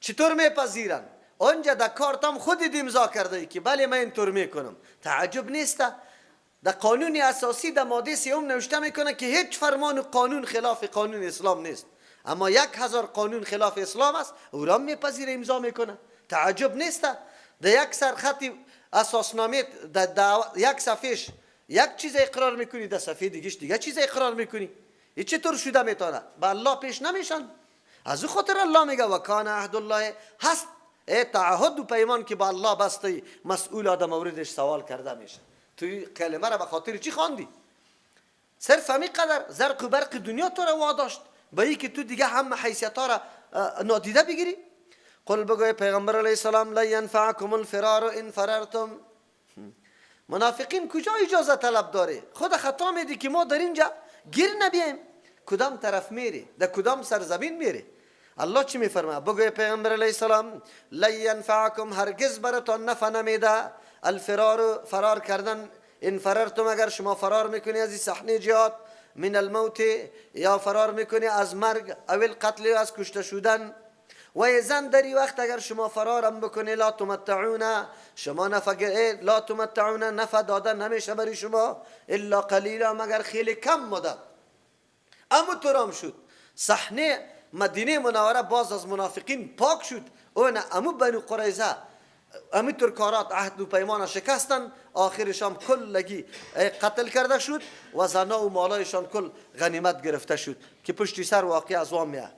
چطور میپذیرن؟ اونجا در کارتم خودت امضا کرده ای که بله من اینطور میکنم. تعجب نیست؟ در قانون اساسی در ماده 3 نوشته میکنه که هیچ فرمان و قانون خلاف قانون اسلام نیست، اما 1000 قانون خلاف اسلام است او را میپذیره امضا میکنه. تعجب نیست؟ در یک سرخط اساسنامه در یک صفحهش یک چیز اقرار میکنی، در صفحه دیگه چیز اقرار میکنی. این چطور شده میتونه؟ به الله پیش نمیشن. از او خاطر الله میگه و کان عهد الله، هست تعهد و پیمان که با الله بسته، مسئول آدم موردش سوال کرده میشه. توی کلمه را به خاطر چی خواندی؟ صرف همین قدر زرق و برق دنیا تو را واداشت با این که تو دیگه همه حیثیت ها را نادیده بگیری؟ قل بگوی پیغمبر علیه السلام لا ینفعکم الفرار ان فررتم. منافقین کجا اجازه طلب داره؟ خود خطا میدی که ما در اینجا گیر نبیایم. کدام طرف میری؟ در کدام سرزمین میری؟ الله چی میفرماید؟ بگوی پیغمبر علیه السلام لا ینفعکم، هرگز براتون نفع نمیده، الفرار، فرار کردن، ان فررتم، اگر شما فرار میکنی از این صحنه جهاد، من الموت، یا فرار میکنی از مرگ، او القتل، از کشته شدن، و زن دری وقت اگر شما فرارم بکنی، لا تمتعون، شما لا تمتعون، نفع دادن نمیشه برای شما، الا قلیلا، مگر خیلی کم مدت. اما ترام شد صحنه مدینه منوره باز از منافقین پاک شد. اون امو بنو قریظه امی ترکارات عهد و پیمان شکستن، آخرشان کلگی قتل کرده شد و زنا و مالایشان کل غنیمت گرفته شد که پشتی سر واقع از وام میاد.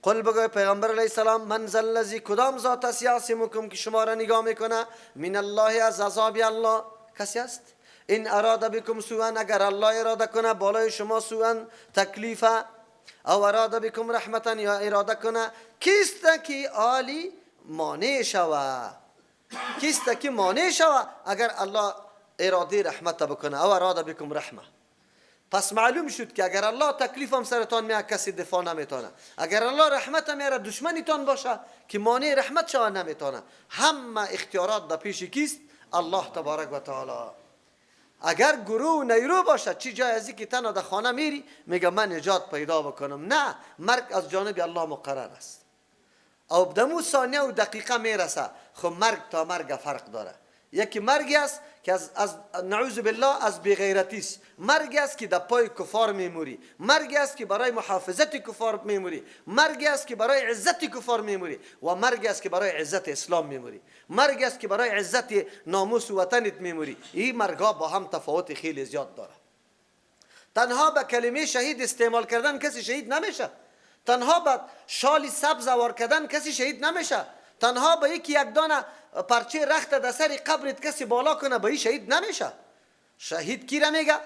قل بگوی پیغمبر علیه السلام من ذا الذی، کدام ذات است یعصمکم که شما را نگاه میکنه، من الله، از عذاب الله، کسی است؟ این اراد بکم سوءا، اگر الله اراده کنه بالای شما سوءا تکلیف، او اراد بکم رحمتا، یا اراده کنه کیست که عالی مانع شوه، کیست که مانع شوه اگر الله اراده رحمت بکنه، او اراد بکم رحمه. پس معلوم شد که اگر الله تکلیف هم سرتان میاد کسی دفاع نمیتونه، اگر الله رحمت میاره دشمنیتان باشه که مانع رحمت شوه نمیتونه. همه اختیارات در پیش کیست؟ الله تبارک و تعالی. اگر گروه و نیرو باشه، چی جای ازی که تنها در خانه میری میگه من نجات پیدا بکنم؟ نه، مرگ از جانب الله مقرر است. او بدمو ثانیه و دقیقه میرسه. خب مرگ تا مرگ فرق داره. یکی مرگی است که از نعوذ بالله از بیغیرتی است، مرگی است که در پای کفار میموری، مرگی است که برای محافظت کفار میموری، مرگی است که برای عزت کفار میموری، و مرگی است که برای عزت اسلام میموری، مرگی است که برای عزت ناموس و وطنت میموری. این مرگا با هم تفاوت خیلی زیاد داره. تنها به کلمه شهید استعمال کردن کسی شهید نمیشه، تنها به شال سبز وار کردن کسی شهید نمیشه، تنها به یک دانه پرچه رخت در سر قبرت کسی بالا کنه به این شهید نمیشه. شهید کی را میگه؟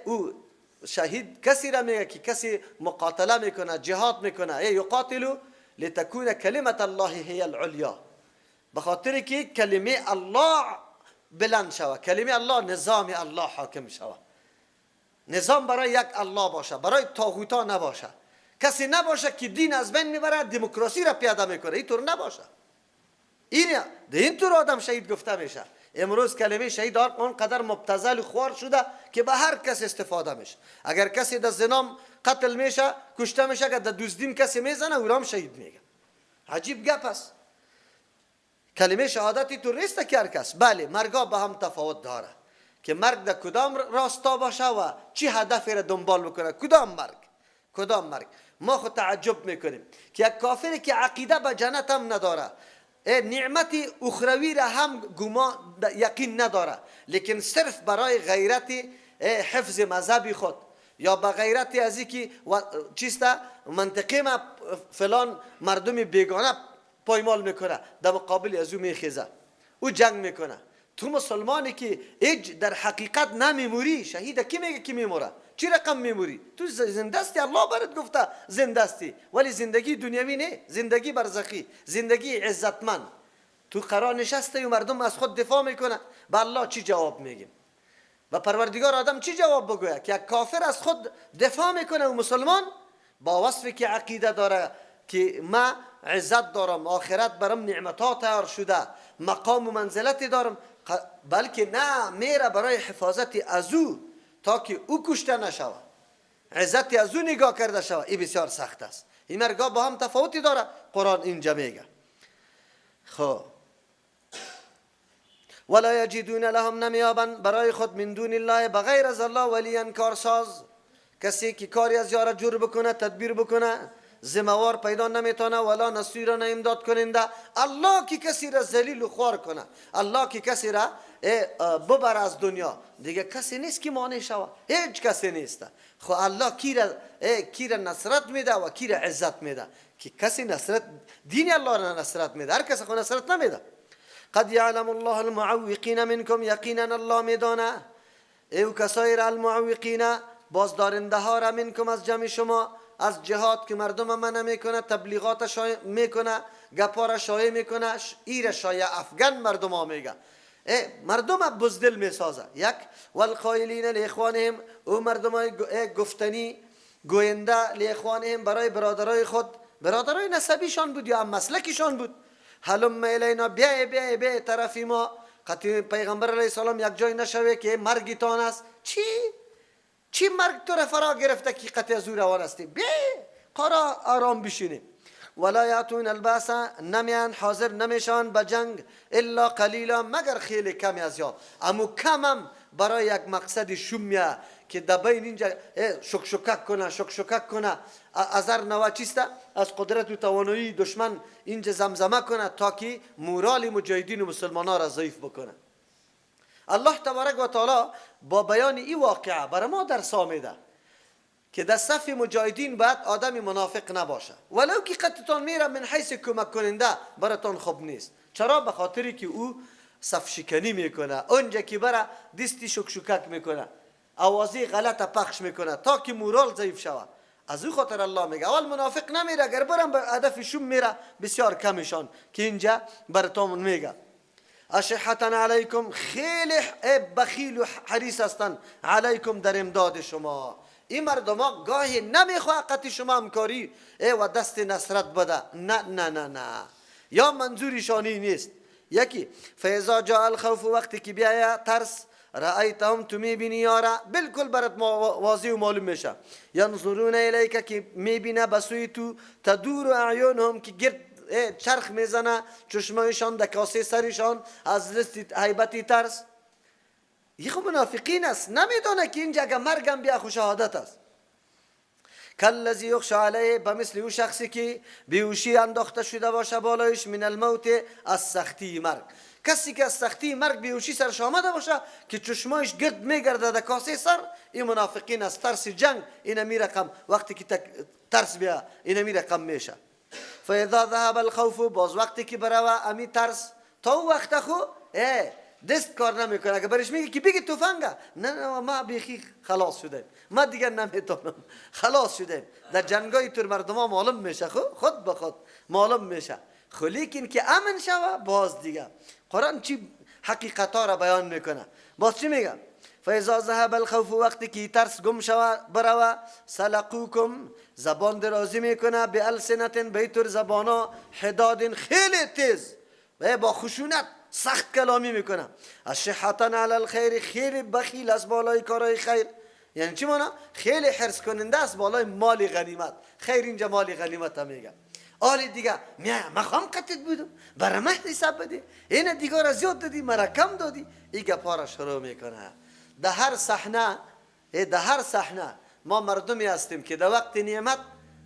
او شهید کسی را میگه که کسی مقاتله میکنه، جهاد میکنه. یقاتلو لتکون کلمت الله هی العلیا، به خاطر که کلمه الله بلند شوه، کلمه الله، نظام الله حاکم شوه، نظام برای یک الله باشه، برای طاغوتا نباشه. کسی نباشه که دین از بین میبره دموکراسی را پیاده میکنه، اینطور نباشه. این طور آدم شهید گفته میشه. امروز کلمه شهید اونقدر مبتذل و خوار شده که به هر کس استفاده میشه. اگر کسی در زنا قتل میشه، کشته میشه، که در دزدی کسی میزنه او را هم شهید میگه. عجیب گپ است. کلمه شهادتی تو نیست که هر کس. بله، مرگا به هم تفاوت داره که مرگ در کدام راستا باشه و چی هدفی را دنبال بکنه. کدام مرگ. ما خود تعجب میکنیم که یک کافری که عقیده به جنت هم نداره، نعمت اخروی را هم یقین نداره، لیکن صرف برای غیرت حفظ مذهبی خود یا به غیرت از اینکه چیستا منطقه ما فلان مردم بیگانه پایمال میکنه، در مقابل از او میخیزه، او جنگ میکنه. تو مسلمانی که در حقیقت نمیموری، شهید کی میگه که میموره؟ چی رقم میموری؟ تو زندستی، الله برات گفته زندستی، ولی زندگی دنیوی نه، زندگی برزخی، زندگی عزتمند. تو قرار نشسته و مردم از خود دفاع میکنه، به الله چی جواب میگیم؟ و پروردگار آدم چی جواب بگوید که یک کافر از خود دفاع میکنه و مسلمان با وصفی که عقیده داره که ما عزت دارم، آخرت برام نعمتها تیار شده، مقام و منزلتی دارم، بلکه نه، میره برای حفاظت از او تا که او کشته نشود، عزت از او نگاه کرده شود. این بسیار سخت است. این مرگا با هم تفاوتی داره. قرآن اینجا میگه خب ولا یجدون لهم، نمیابن برای خود من دون الله بغیر از الله ولیا کارساز، کسی که کاری از یار جور بکنه تدبیر بکنه زموار پیدا نمیتونه، ولا نصیر نه امداد کننده. الله کی کسی را ذلیل و خوار کنه، الله کی کسی را ببر از دنیا، دیگه کسی نیست که مانع شود، هیچ کسی نیست. خو الله کی را نصرت میده و کی را عزت میده، که کسی نصرت دین الله را نصرت میده، هر کسی خو نصرت نمیده. قد یعلم الله المعوقین منکم، یقینا الله میدانه او کسای را المعوقین بازدارنده ها را منکم از جمع شما، از جهاد که مردم منع میکنه، تبلیغات شایع میکنه، گپا را شایع میکنه، ایر شایع افغان مردم ها میگه، مردم بزدل میسازه. یک والقائلین لاخوانهم، او مردم های گفتنی گوینده لاخوانهم برای برادرای خود، برادرای نسبیشان بود یا هم مسلکیشان بود، هلم الینا، بیای طرفی ما. قطعی پیغمبر علیه السلام یک جای نشوه که مرگی تان است. چی مرگ تو را فرا گرفته که قطع زور روان هستی؟ بیای قرار آرام بشینی. ولا یاتون الباس، نمیان حاضر نمیشان به جنگ الا قلیلا، مگر خیلی کمی از یا امو کمم برای یک مقصد شومیه که دبین اینجا شکشکک کنه ازر نوا چیسته از قدرت و توانایی دشمن اینجا زمزمه کنه تا که مورال مجاهدین و مسلمانان را ضعیف بکنه. الله تبارک و تعالی با بیان این واقعه برای ما درس میده که در صف مجاهدین باید آدمی منافق نباشه، ولو که قطعتان میره من حیث کمک کننده براتون خوب نیست. چرا؟ به خاطری که او صف شکنی میکنه، اونجا که بره دستی شکشکک میکنه، آوازی غلط پخش میکنه تا که مورال ضعیف شود. از او خاطر الله میگه اول منافق نمیره، اگر برم به هدفشون میره بسیار کمشان، که اینجا براتون میگه اشحتن علیکم، خیلی بخیل و حریص هستن علیکم در امداد شما. این مردم ها گاهی نمیخواه قطع شما همکاری و دست نصرت بده، نه یا منظورشانی نیست. یکی فاذا جاء الخوف، وقتی که بیاید ترس، رأیتهم، تو میبینی یارا بالکل برات واضح و معلوم میشه، ینظرون الیک، که میبینه بسوی تو، تدور اعیونهم، که گرد چرخ میزنه چشمایشان در کاسه سرشان از لست هیبتی ترس. یه خب منافقین است، نمیدونه که اینجا اگه مرگم بیا خو شهادت است. کالذی یخشی علیه، به مثل او شخصی که بیهوشی انداخته شده باشه بالایش، من الموت، از سختی مرگ. کسی که از سختی مرگ بیهوشی سرش آمده باشه که چشمایش گرد میگرده در کاسه سر، این منافقین است. ترس جنگ اینا میرقم، وقتی که ترس بیا اینا میرقم میشه. فاذا ذهب الخوف، باز وقتی که بروه امی ترس، تا او وقت خو دست کار نمیکنه. اگه برش میگه که بگی تفنگه، نه ما بیخی خلاص شدیم، ما دیگر نمیتونم، خلاص شدیم. در جنگای تور مردم ها معلوم میشه، خود به خود معلوم میشه. خو لیکن که امن شوه باز دیگه قرآن چی حقیقتا را بیان میکنه. باز چی میگه؟ فاذا ذهب الخوف، وقتی که ترس گم شوه بروه، سلقوکم، زبان درازی میکنه، به السنت، بیتر زبانا، حداد، خیلی تیز با خشونت سخت کلامی میکنه. اشحتن علی الخیر، خیلی بخیل از بالای کارهای خیر. یعنی چی مانا؟ خیلی حرص کننده است بالای مال غنیمت. خیر اینجا مال غنیمت هم میگه. آلی دیگه مخوام قطعت بودم برای مهد حساب بدی، این دیگه را زیاد دادی مرا کم دادی، این گپا را شروع میکنه. در هر صحنه ما مردمی هستیم که در وقت نعمت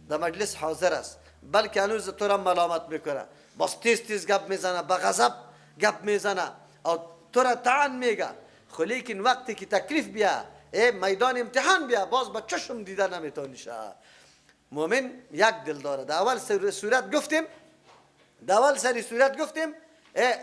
در مجلس حاضر است، بلکه هنوز تو را ملامت میکنه، باز تیز گپ میزنه، به غضب گپ میزنه او تو را طعن میگه. خو لیکن وقتی که تکلیف بیا، میدان امتحان بیا، باز با چشم دیده نمیتونی شه. مومن یک دل داره. در اول سری صورت گفتیم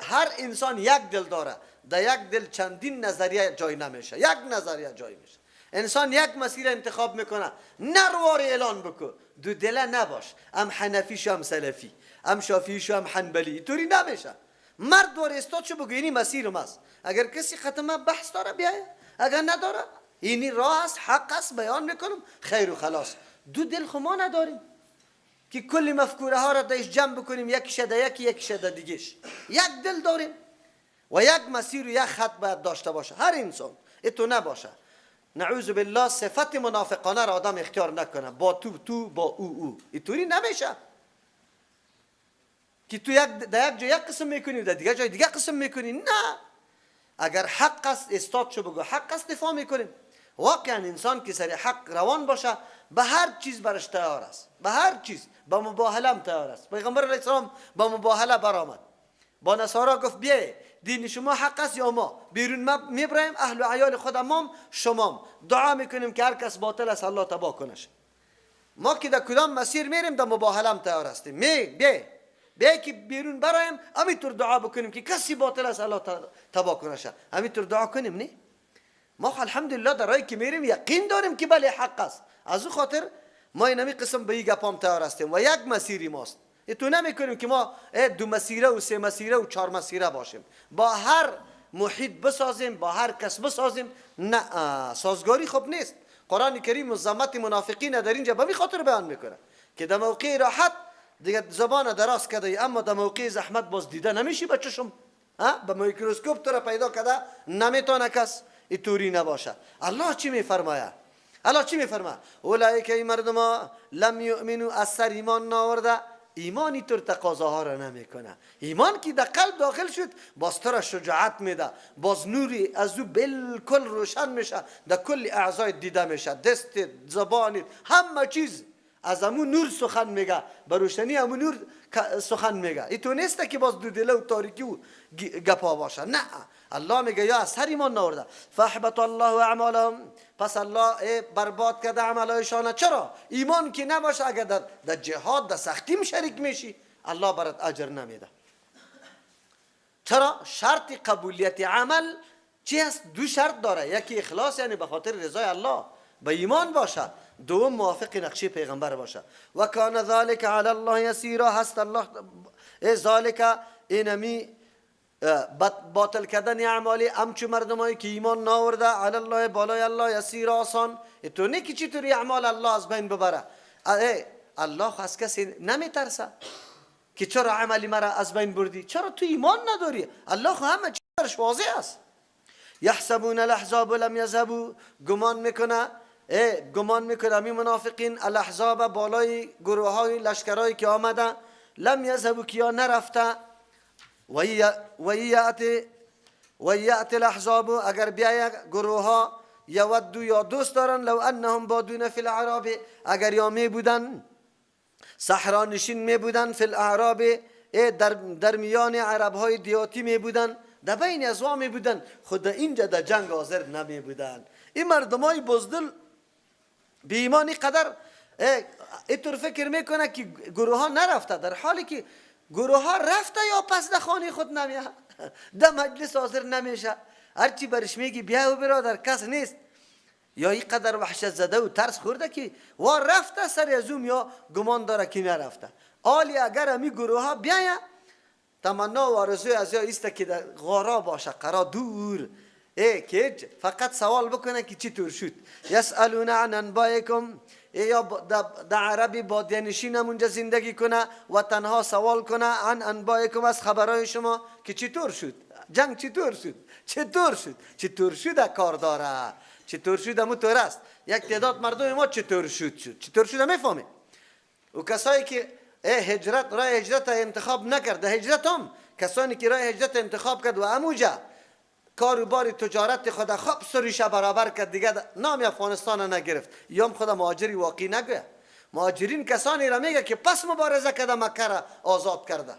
هر انسان یک دل داره. در یک دل چندین نظریه جای نمیشه، یک نظریه جای میشه. انسان یک مسیر انتخاب میکنه، نروار اعلان بکن، دو دله نباش، هم حنفی شو هم سلفی، هم شافعی شو هم حنبلی، طوری نمیشه. مرد وار استاد شو بگو اینی مسیرم است. اگر کسی ختمه بحث داره بیایه، اگر نداره اینی راه است، حق است، بیان میکنم، خیر و خلاص. دو دل خو ما نداریم که کل مفکوره ها را دایش جمع بکنیم، یکیش ده یکیش ده دیگهش. یک دل داریم و یک مسیر و یک خط باید داشته باشه هر انسان، اتو نباشه. نعوذ بالله صفت منافقانه را آدم اختیار نکنه، با تو با او اینطوری نمیشه که تو در یک جای یک قسم میکنی در دیگه جای دیگه قسم میکنی. نه، اگر حق است استاد شو بگو حق است دفاع میکنیم. واقعا انسان که سر حق روان باشه به هر چیز برش تیار است، به هر چیز، به مباهله هم تیار است. پیغمبر علیه السلام با مباهله برآمد، با نصارا گفت بیا دین شما حق است یا ما بیرون میبریم اهل و عیال خود امام شمام، دعا میکنیم که هر کس باطل است الله تباه کنش. ما که در کدام مسیر میریم در مباهله هم تیار هستیم. بیا که بیرون برایم همینطور دعا بکنیم که کسی باطل است الله تباه کنش، همینطور دعا کنیم. نه، ما الحمدلله در راهی که میریم یقین داریم که بله حق است. از او خاطر ما این قسم به این گپام تیار هستیم و یک مسیری ماست. تو نمیکنیم که ما دو مسیره و سه مسیره و چهار مسیره باشیم، با هر محیط بسازیم، با هر کس بسازیم. نه، سازگاری خوب نیست. قرآن کریم مذمت منافقین در اینجا به می خاطر بیان میکنه که در موقع راحت دیگه زبان دراز کرده، اما در موقع زحمت باز دیده نمیشی به چشم، به میکروسکوپ تو را پیدا کرده نمیتونه کس. اینطوری نباشه. الله چی میفرماید؟ الله چی میفرماید؟ اولئک ای مردم لم یؤمنوا، از سر ایمان نآورده، ایمانی طور تقاضاها را نمیکنه. ایمان که در قلب داخل شد باز تو را شجاعت میده، باز نوری از او بالکل روشن میشه، در کل اعضای دیده میشه، دست، زبانت، همه چیز از همون نور سخن میگه، به روشنی همون نور سخن میگه. این تو نیسته که باز دو دله و تاریکی و گپا باشه. نه، الله میگه یا از هر ایمان نورده فاحبط الله اعمالهم، پس الله برباد کرده عملایشان. چرا؟ ایمان که نباشه، اگر در جهاد در سختی شریک میشی الله برات اجر نمیده. چرا؟ شرط قبولیت عمل چی است؟ دو شرط داره. یکی اخلاص، یعنی به خاطر رضای الله به ایمان باشه. دوم موافق نقشه پیغمبر باشه. و کان ذلک علی الله یسیرا، هست الله ذالک اینمی باطل کردن اعمالی همچون مردمایی که ایمان ناورده علی الله، بالای الله، یسیر، آسان. تو نه که چطوری اعمال الله از بین ببره. الله از کسی نمیترسه که چرا عملی مرا از بین بردی؟ چرا تو ایمان نداری؟ الله همه چیزش واضح است. یحسبون الاحزاب لم یذهبوا، گمان میکنه می منافقین الاحزاب، بالای گروه های لشکرهایی که آمده، لم یذهبوا، کیا نرفته، و یأت الاحزاب، اگر بیای گروه ها، یودو، یا دوست دارن، لو انهم بادون فی الاعراب، اگر یا می بودن صحرا نشین می بودن، فی الاعراب، در میان عرب های دیاتی می بودن، در بین ازوا می بودن، خود اینجا در جنگ حاضر نمی بودن. این مردمای بزدل بی ایمانی قدر اینطور فکر میکنه که گروه ها نرفته، در حالی که گروه ها رفته یا پس در خانه خود نمیاد، در مجلس حاضر نمیشه، هرچی برش میگی بیا و برادر کس نیست، یا این قدر وحشت زده و ترس خورده که و رفته سر ازوم، یا گمان داره که نرفته. آلی اگر همی گروه ها بیاید، تمنا و آرزوی از یا ایسته که در غارا باشه، قرا دور، که فقط سوال بکنه که چی طور شد. یسالون عن انبائکم، یا در عربی بادیانشین همونجا زندگی کنه و تنها سوال کنه عن انبائکم، از خبرهای شما که چطور شد، جنگ چطور شد کار داره، چطور شد همون طور است. یک تعداد مردم ما چطور شد میفهمه. و کسایی که راه هجرت انتخاب نکرد، هجرت هم کسانی که راه هجرت انتخاب کرد و اموجا کاروبار تجارت خود خوب سریشه برابر کرد، دیگه نام افغانستان نگرفت، یا خود مهاجری واقعی نگه. مهاجرین کسانی را میگه که پس مبارزه کرده مکه را آزاد کرده،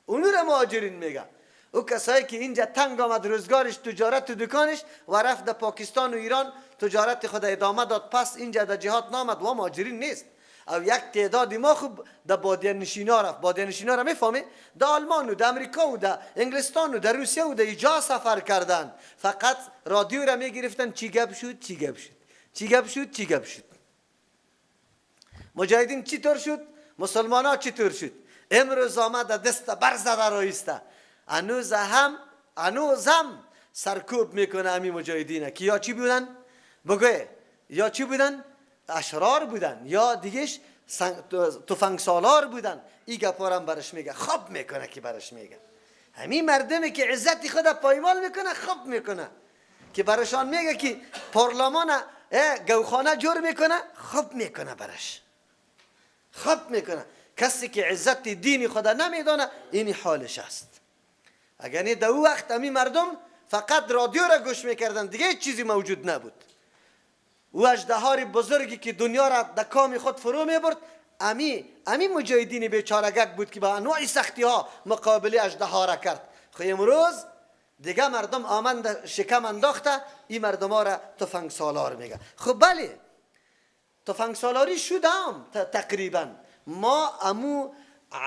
اونو را مهاجرین میگه. او کسایی که اینجا تنگ آمد روزگارش، تجارت و دکانش، و رفت در پاکستان و ایران تجارت خود ادامه داد، پس اینجا در جهاد نامد، و مهاجرین نیست. او یک تعدادی ما خوب در بادیان نشینا رفت. بادیان نشینا را میفهمی؟ در آلمان و در امریکا و در انگلستان و در روسیه و در اینجا سفر کردن، فقط رادیو را میگرفتن چی گپ شد. مجاهدین چی طور شد، مسلمان ها چی طور شد. امروز آمده دست برزده رایسته، هنوز هم سرکوب میکنه امی مجاهدینه که یا چی بودن بگوه، یا چی بودن، اشرار بودن، یا دیگهش تفنگ سالار بودن. این گپارم برش میگه، خوب میکنه که برش میگه. همین مردمی که عزت خود پایمال میکنه خوب میکنه. که برشان میگه که پارلمان گوخانه جور میکنه، خوب میکنه برش، خوب میکنه. کسی که عزت دین خدا نمیدانه این حالش است. اگر نه در او وقت امی مردم فقط رادیو را گوش میکردن، دیگه هیچ چیزی موجود نبود. او اژدهار بزرگی که دنیا را در کام خود فرو میبرد، امی مجاهدین بیچارگک بود که با انواع سختی ها مقابله اژدها را کرد. خو امروز دیگه مردم آمند شکم انداخته، این مردم ها را تفنگ سالار میگه. خب بله، تفنگ سالاری شدم تقریبا. ما امو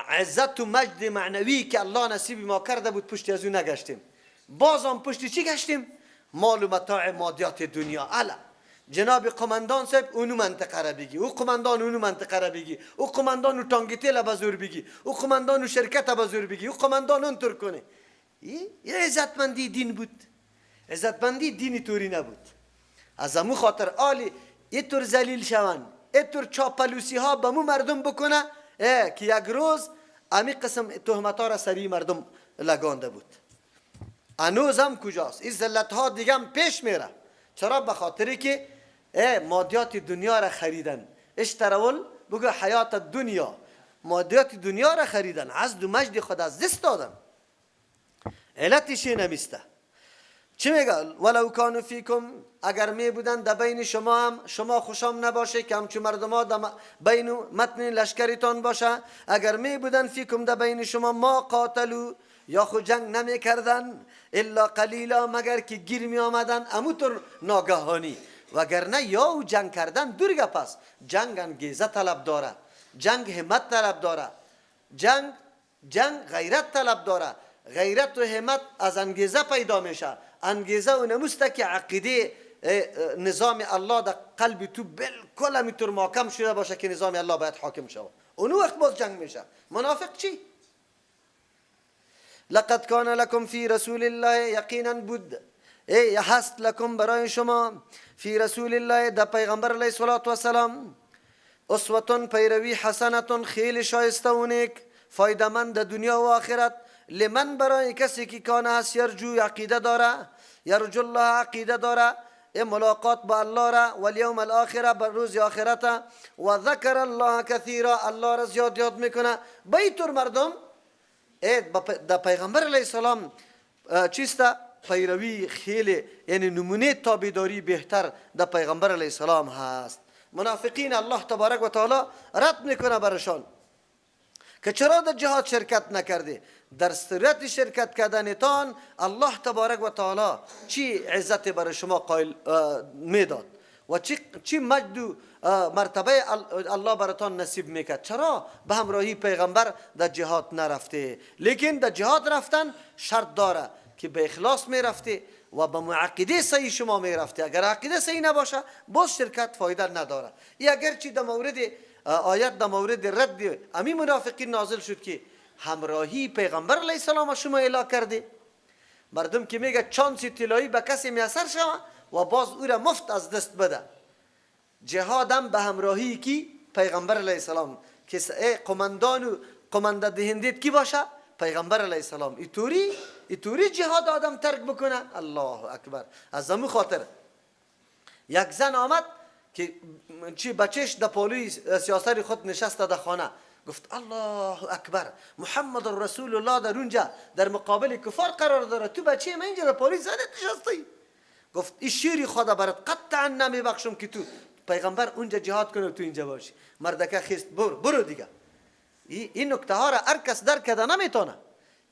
عزت و مجد معنوی که الله نصیب ما کرده بود پشتی از اون نگشتیم. باز هم پشتی چی گشتیم؟ مال و متاع مادیات دنیا. الا جناب قماندان صاحب اونو منطقه را بگی، او قماندان اونو منطقه را بگی، او قماندان او تانگیتیل بزور بگی، او قماندان او شرکت بزور بگی، او قماندان اون تر کنه. این عزتمندی دین بود؟ عزتمندی دینی توری نبود. از امو خاطر آلی اینطور ذلیل شوند، اینطور چاپلوسی ها به مو مردم بکنه که یک روز امی قسم تهمت ها را سری مردم لگانده بود. هنوز هم کجاست؟ این ذلت ها دیگه هم پیش میره. چرا؟ به خاطری که مادیات دنیا را خریدن. اشترول بگو حیات دنیا، مادیات دنیا را خریدن، عزد و مجد خود از دست دادن. علتش نمیسته. چی میگه؟ ولو کانوا فیکم، اگر می بودن در بین شما هم، شما خوشام نباشه که همچون مردم ها در بین متن لشکریتان باشه، اگر می بودن فیکم در بین شما ما قاتلو، یا خود جنگ نمی کردن، الا قلیلا، مگر که گیر می آمدن اموتر ناگهانی، وگرنه یا او جنگ کردن درگه. پس جنگ انگیزه طلب داره، جنگ همت طلب داره، جنگ غیرت طلب داره. غیرت و همت از انگیزه پیدا میشه. انگیزه و نموسته که عقیده نظام الله در قلب تو بالکل همینطور محکم شده باشه که نظام الله باید حاکم شود. اون وقت باز جنگ میشه. منافق چی؟ لقد کان لکم فی رسول الله، یقینا بود هست لکم برای شما فی رسول الله در پیغمبر علیه الصلاة والسلام اسوه پیروی حسنه خیلی شایسته و نیک فایده‌مند در دنیا و آخرت. لمن برای کسی که کان هست یرجو عقیده داره، یرجو الله عقیده داره ملاقات با الله را، والیوم الاخره بر روز آخرت، و ذکر الله کثیرا الله را زیاد یاد میکنه. به اینطور مردم در پیغمبر علیه السلام چیسته پیروی خیلی، یعنی نمونه تابعداری بهتر در پیغمبر علیه السلام هست. منافقین الله تبارک و تعالی رد میکنه برشان که چرا در جهاد شرکت نکردی؟ در صورت شرکت کردنتان الله تبارک و تعالی چی عزت برای شما قائل میداد و چی مجد و مرتبه الله براتان نصیب میکرد؟ چرا به همراهی پیغمبر در جهاد نرفته؟ لیکن در جهاد رفتن شرط داره که به اخلاص میرفته و به معقیده صحیح شما میرفته. اگر عقیده صحیح نباشه باز شرکت فایده نداره. این اگرچه در مورد آیت در مورد رد امی منافقین نازل شد که همراهی پیغمبر علیه السلام شما اعلام کرده. مردم که میگه چانسی طلایی به کسی میسر شود و باز او را مفت از دست بده. جهادم به همراهی کی؟ پیغمبر علیه السلام. که قماندان و قمانده دهندید کی باشه؟ پیغمبر علیه السلام. ایطوری جهاد آدم ترک بکنه؟ الله اکبر. از همون خاطر یک زن آمد که چی بچهش در پالوی سیاسری خود نشسته در خانه، گفت الله اکبر محمد رسول الله در اونجا در مقابل کفار قرار داره، تو بچه من اینجا در پالوی زنت نشستی. گفت این شیری خدا برات قطعا نمیبخشم که تو پیغمبر اونجا جهاد کنه و تو اینجا باشی. مردکه خیست برو دیگه. این نکته ها را هر کس درک کرده نمیتونه.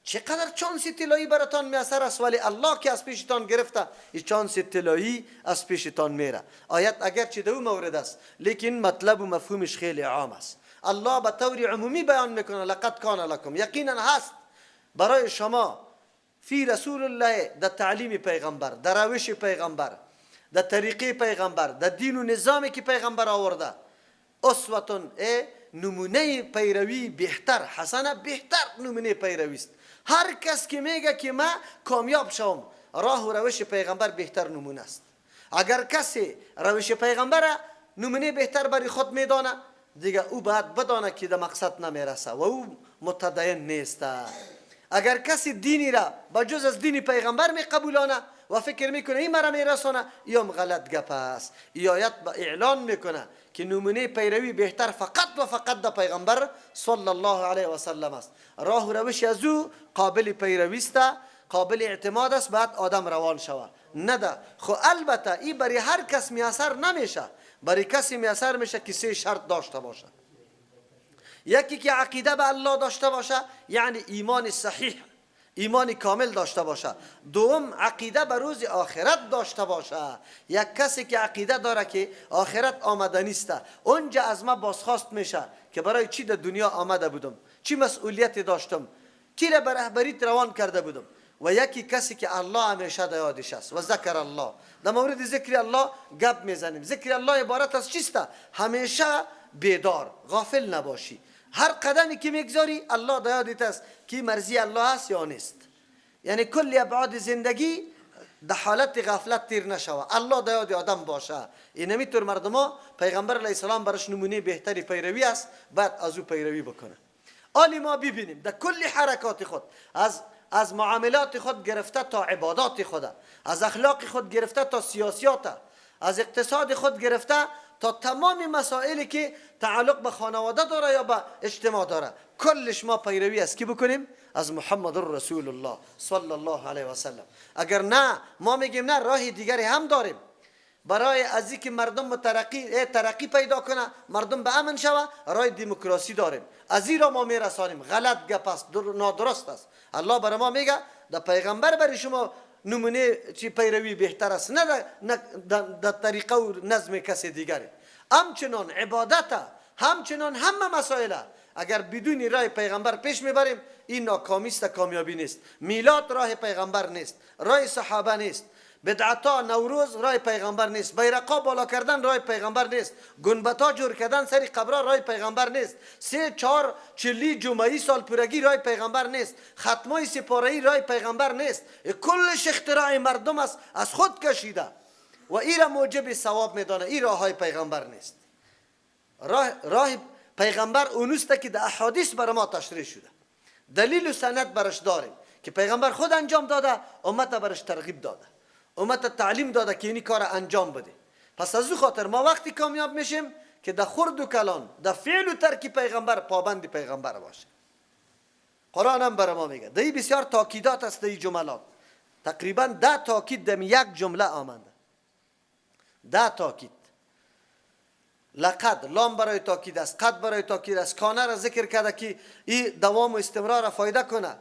چقدر چانس طلایی براتان میسر است، ولی الله که از پیشتان گرفته این چانس طلایی از پیشتان میره. آیت اگرچه دو مورد است لیکن مطلب و مفهومش خیلی عام است. الله به طور عمومی بیان میکنه لقد کان لکم، یقینا هست برای شما فی رسول الله در تعلیم پیغمبر، در روش پیغمبر، در طریقه پیغمبر، در دین و نظامی که پیغمبر آورده اسوه نمونه پیروی بهتر، حسنه بهتر نمونه پیروی است. هر کس که میگه که ما کامیاب شوم راه و روش پیغمبر بهتر نمونه است. اگر کسی روش پیغمبر نمونه بهتر برای خود میدانه دیگه او باید بدانه که در مقصد نمیرسه و او متدین نیست. اگر کسی دینی را بجز از دین پیغمبر می قبولانه و فکر میکنه این مرا میرسونه، یا غلط گپ است. این آیت اعلان میکنه که نمونه پیروی بهتر فقط و فقط در پیغمبر صلی الله علیه و سلم است. راه و روش از او قابل پیروی است، قابل اعتماد است، بعد آدم روان شود. نده خو البته این برای هر کس میاثر نمیشه. برای کسی میاثر میشه که سه شرط داشته باشه. یکی که عقیده به الله داشته باشه، یعنی ایمان صحیح، ایمان کامل داشته باشه. دوم عقیده به روز آخرت داشته باشه. یک کسی که عقیده داره که آخرت آمده نیست، اونجا از ما بازخواست میشه که برای چی در دنیا آمده بودم، چی مسئولیتی داشتم، کی را به رهبریت روان کرده بودم. و یکی کسی که الله همیشه در یادش است و ذکر الله. در مورد ذکر الله گپ میزنیم. ذکر الله عبارت از چیست؟ همیشه بیدار، غافل نباشی. هر قدمی که میگذاری الله در یادت است که مرضی الله است یا نیست. یعنی کل ابعاد زندگی در حالت غفلت تیر نشوه، الله در یاد آدم باشه. اینمی طور مردم پیغمبر علیه السلام برش نمونه بهتری پیروی است، بعد از او پیروی بکنه. آلی ما ببینیم در کل حرکات خود، از معاملات خود گرفته تا عبادات خود، از اخلاق خود گرفته تا سیاسیات، از اقتصاد خود گرفته تا تمام مسائلی که تعلق به خانواده داره یا به اجتماع داره، کلش ما پیروی است که بکنیم از محمد رسول الله صلی الله علیه و سلم. اگر نه ما میگیم نه، راه دیگری هم داریم برای از اینکه مردم ترقی پیدا کنه، مردم به امن شوه. راه دموکراسی داریم، از این را ما میرسانیم. غلط گپ است، نادرست است. الله برای ما میگه در پیغمبر برای شما نمونه چی پیروی بهتر است، نه در طریقه و نظم کسی دیگری. همچنان عبادت، همچنان همه مسائل اگر بدون راه پیغمبر پیش میبریم، این ناکامی است، کامیابی نیست. میلاد راه پیغمبر نیست، راه صحابه نیست. بدعتا نوروز راه پیغمبر نیست. بیرقا بالا کردن راه پیغمبر نیست. گنبتا جور کردن سری قبرا راه پیغمبر نیست. 3-4 چلی جمعی سال پورگی راه پیغمبر نیست. ختمای سپاره‌ای راه پیغمبر نیست. کلش اختراع مردم است، از خود کشیده و این را موجب ثواب میدانه. این راه های پیغمبر نیست. راه پیغمبر اونوسته که در احادیث بر ما تشریح شده، دلیل و سند برش داریم که پیغمبر خود انجام داده، امت برش ترغیب داده، امت تعلیم داده که اینی کار انجام بده. پس از او خاطر ما وقتی کامیاب میشیم که در خرد و کلان، در فعل و ترک پیغمبر پابند پیغمبر باشه. قرآن هم برای ما میگه. در این بسیار تاکیدات است. در این جملات تقریبا 10 تاکید در یک جمله آمده. 10 تاکید. لقد لام برای تاکید است، قد برای تاکید است. کانه را ذکر کرده که این دوام و استمرار فایده کنه.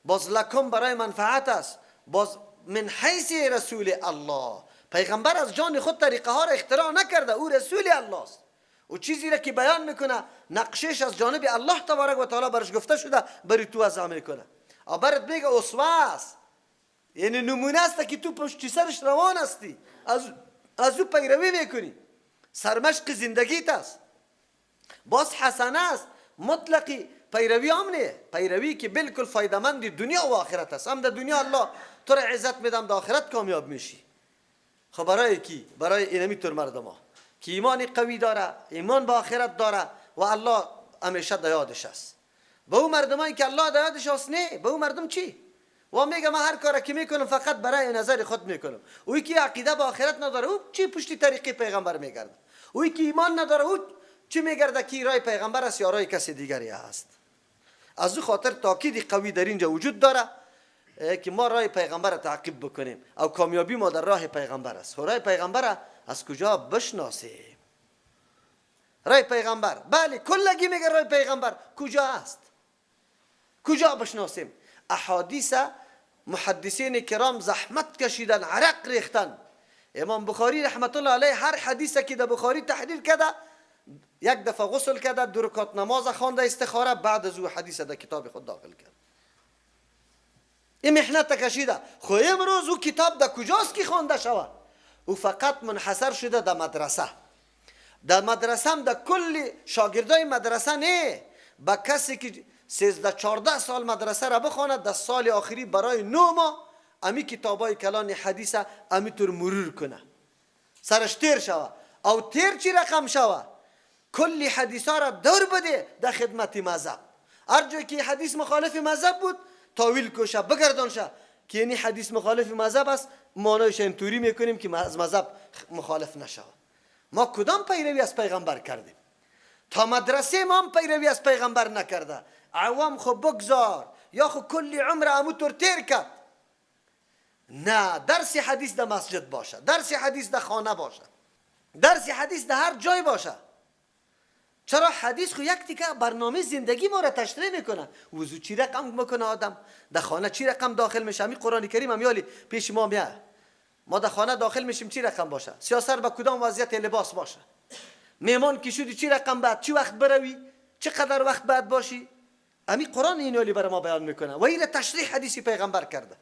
باز لکم برای منفعت است. باز من حیث رسول الله، پیغمبر از جان خود طریقه ها را اختراع نکرده، او رسول الله است. او چیزی را که بیان میکنه نقشش از جانب الله تبارک و تعالی برش گفته شده، بری تو وضع میکنه. برات میگه اسوه است، یعنی نمونه است که تو پشت سرش روان هستی، از او پیروی میکنی. سرمشق زندگیت است. باز حسنه است، مطلقی پیروی امنه، پیروی که بالکل فایده‌مند دنیا و آخرت است. هم در دنیا الله تو را عزت میدم، در آخرت کامیاب میشی. خب برای کی؟ برای اینمی طور مردم ها که ایمان قوی داره، ایمان به آخرت داره و الله همیشه در یادش است. به اون مردمایی که الله در یادش است نه، به اون مردم چی؟ و میگه من هر کاری که میکنم فقط برای نظر خود میکنم. اویی که عقیده به آخرت نداره، او چی پشتی طریق پیغمبر میگرده؟ اویی که ایمان نداره، او چی میگرده که راه پیغمبر است یا راه کسی دیگری است؟ از او خاطر تاکید قوی در اینجا وجود داره که ما راه پیغمبر را تعقیب بکنیم او کامیابی ما در راه پیغمبر است. راه پیغمبر از کجا بشناسیم؟ راه پیغمبر، بله کلگی میگه راه پیغمبر کجا است؟ کجا بشناسیم؟ احادیث محدثین کرام زحمت کشیدن، عرق ریختن. امام بخاری رحمت الله علیه هر حدیثی که در بخاری تحریر کرده، یک دفعه غسل کرده، 2 رکعت نماز خوانده، استخاره، بعد از او حدیث در کتاب خود داخل کرد. این محنت کشیده. خو امروز او کتاب در کجاست که خوانده شود؟ او فقط منحصر شده در مدرسه. در مدرسه هم در کل شاگردای مدرسه نه، با کسی که 13-14 سال مدرسه را بخواند، در سال آخری برای 9 ماه امی کتابای کلان حدیث امی طور مرور کنه، سرش تیر شوه. او تیر چی رقم شوه؟ کلی حدیثا را دور بده در خدمت مذهب. هر جایی که حدیث مخالف مذهب بود تاویل کشه، بگردانشه که یعنی حدیث مخالف مذهب است، مانایش اینطوری میکنیم که از مذهب مخالف نشود. ما کدام پیروی از پیغمبر کردیم؟ تا مدرسه ما هم پیروی از پیغمبر نکرده. عوام خو بگذار یا خو کلی عمر همونطور تیر کرد. نه، درس حدیث در مسجد باشه، درس حدیث در خانه باشه، درس حدیث در هر جای باشه. چرا حدیث خو یک تیکه برنامه زندگی ما را تشریح میکنه. وضو چی رقم میکنه آدم، در خانه چی رقم داخل میشه. همین قرآن کریم هم یالی پیش ما میاد، ما در خانه داخل میشیم چی رقم باشه، سیاست با کدام وضعیت لباس باشه، میمان که شدی چی رقم بعد، چی وقت بروی، چقدر وقت بعد باشی. همین قرآن این یالی برای ما بیان میکنه و این تشریح حدیثی پیغمبر کرده.